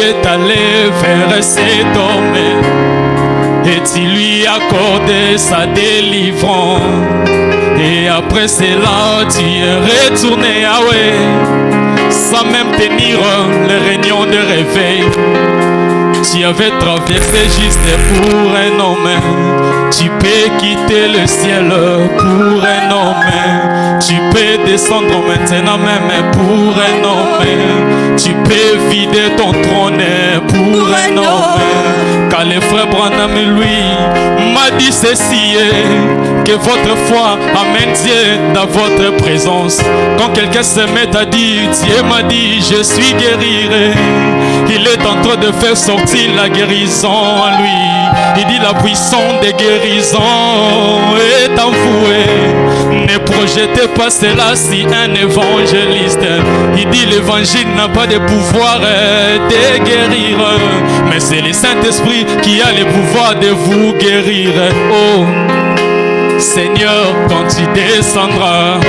est allé vers ses domaines et tu lui accordais sa délivrance. Et après cela, tu es retourné à sans même tenir les réunions de réveil. Tu avais traversé juste pour un homme. Tu peux quitter le ciel pour un homme. Tu peux descendre maintenant même pour un homme. Tu peux vider ton trône pour un homme. Car le frère Branham lui m'a dit ceci, que votre foi amène Dieu dans votre présence. Quand quelqu'un se met à dire, Dieu m'a dit je suis guéri, il est en train de faire sortir la guérison en lui. Il dit la puissance de guérison est envouée. Ne projetez pas cela si un évangéliste. Il dit l'évangile n'a pas de pouvoir de guérir, mais c'est le Saint-Esprit qui a le pouvoir de vous guérir. Oh Seigneur, quand tu descendras,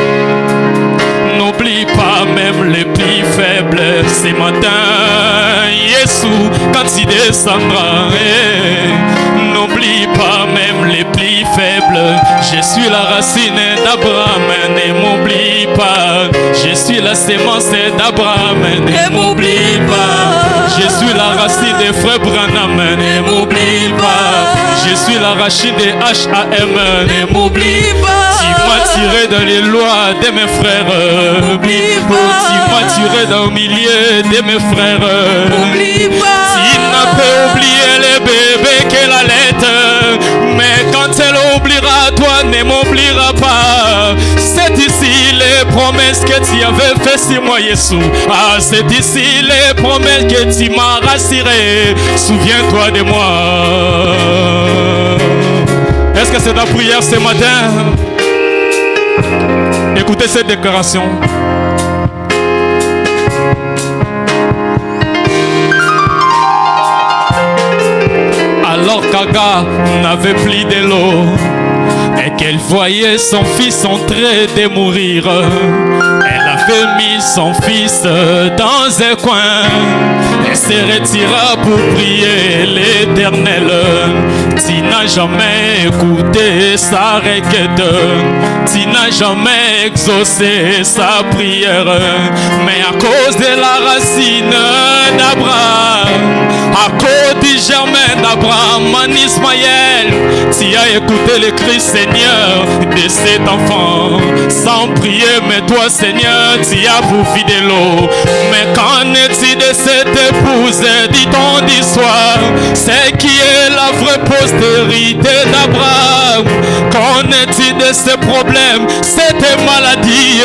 n'oublie pas même les plus faibles. Ce matin, Jésus, quand tu descendras, n'oublie pas même les plus faibles. Je suis la racine d'Abraham, ne m'oublie pas. Je suis la sémence d'Abraham, ne m'oublie pas. Je suis la racine des frères Branham, ne m'oublie pas. Je suis la racine des HAM, ne m'oublie pas. Tu m'as tiré dans les lois de mes frères. N'oublie pas. Tu m'as tiré dans le milieu de mes frères. N'oublie pas. Tu n'as pas oublié les bébés qu'elle allait. Mais quand elle oubliera, toi ne m'oubliera pas. C'est ici les promesses que tu avais fait sur moi, Jésus. Ah, c'est ici les promesses que tu m'as rassuré. Souviens-toi de moi. Est-ce que c'est ta prière ce matin? Écoutez cette déclaration. Alors qu'Agar n'avait plus de l'eau et qu'elle voyait son fils en train de mourir, elle avait mis son fils dans un coin et se retira pour prier l'Éternel. Tu n'as jamais écouté sa requête, tu n'as jamais exaucé sa prière, mais à cause de la racine d'Abraham, à cause du germain d'Abraham en Ismaël, tu as écouté le cri, Seigneur, de cet enfant. Sans prier, mais toi, Seigneur, tu as bouffé de l'eau. Mais qu'en est-il de cette épouse, dit-on d'histoire, c'est qui est la vraie postérité d'Abraham? Qu'en est-il de ces problèmes, cette maladie?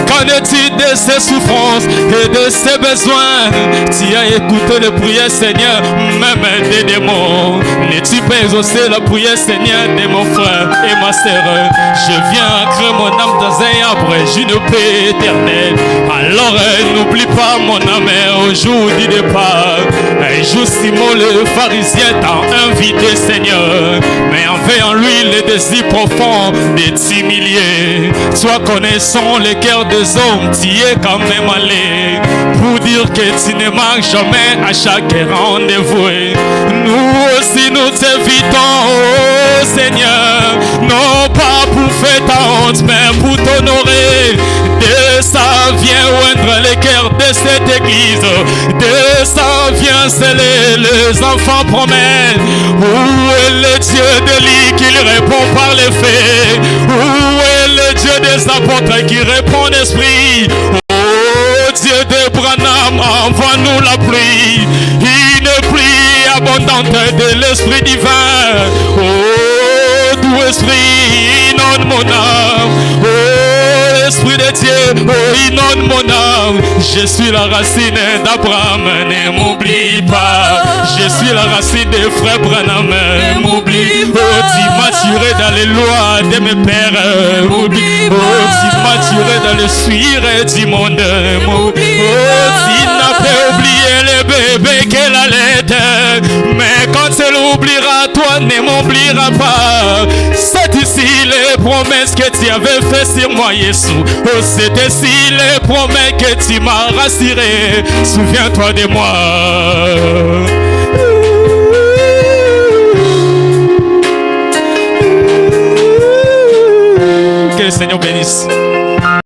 Qu'en est-il de ces souffrances et de ces besoins? Tu as écouté le prière, Seigneur, même des démons. N'es-tu pas exaucé la prière, Seigneur, de mon frère et ma sœur? Je viens ancrer mon âme dans un arbre, une paix éternelle. Alors n'oublie pas mon âme au jour du départ. Un jour Simon le pharisien t'a invité, Seigneur, mais avait en lui le désir profond de t'humilier. Toi connaissant les cœurs des hommes, tu y es quand même allé pour dire que tu ne manques jamais à chaque rendez-vous. Nous aussi nous t'invitons, oh Seigneur, non pas pour faire ta honte, mais pour t'honorer. De ça vient oindre les cœurs de cette église, de ça vient sceller les enfants promesses. Où est le Dieu de l'île qui répond par les faits? Où est le Dieu des apôtres qui répond d'esprit? Oh Dieu de Branham, envoie-nous la pluie, une pluie abondante de l'esprit divin. Oh doux esprit, inonde mon âme. Oh Esprit de Dieu, oh inonde mon âme. Je suis la racine d'Abraham, ne m'oublie pas. Je suis la racine des frères Branham, ne m'oublie pas. Oh tu m'as tiré dans les lois de mes pères, m'oublie pas. Oh tu m'as tiré dans le suir du monde, m'oublie pas. Oh tu n'as pas oublié le bébé qu'elle allait, mais quand elle oubliera, toi ne m'oubliera pas. C'est ici les promesses que tu avais fait sur moi, Jésus. Oh, c'est ici les promesses que tu m'as rassuré. Souviens-toi de moi. Que le Seigneur bénisse.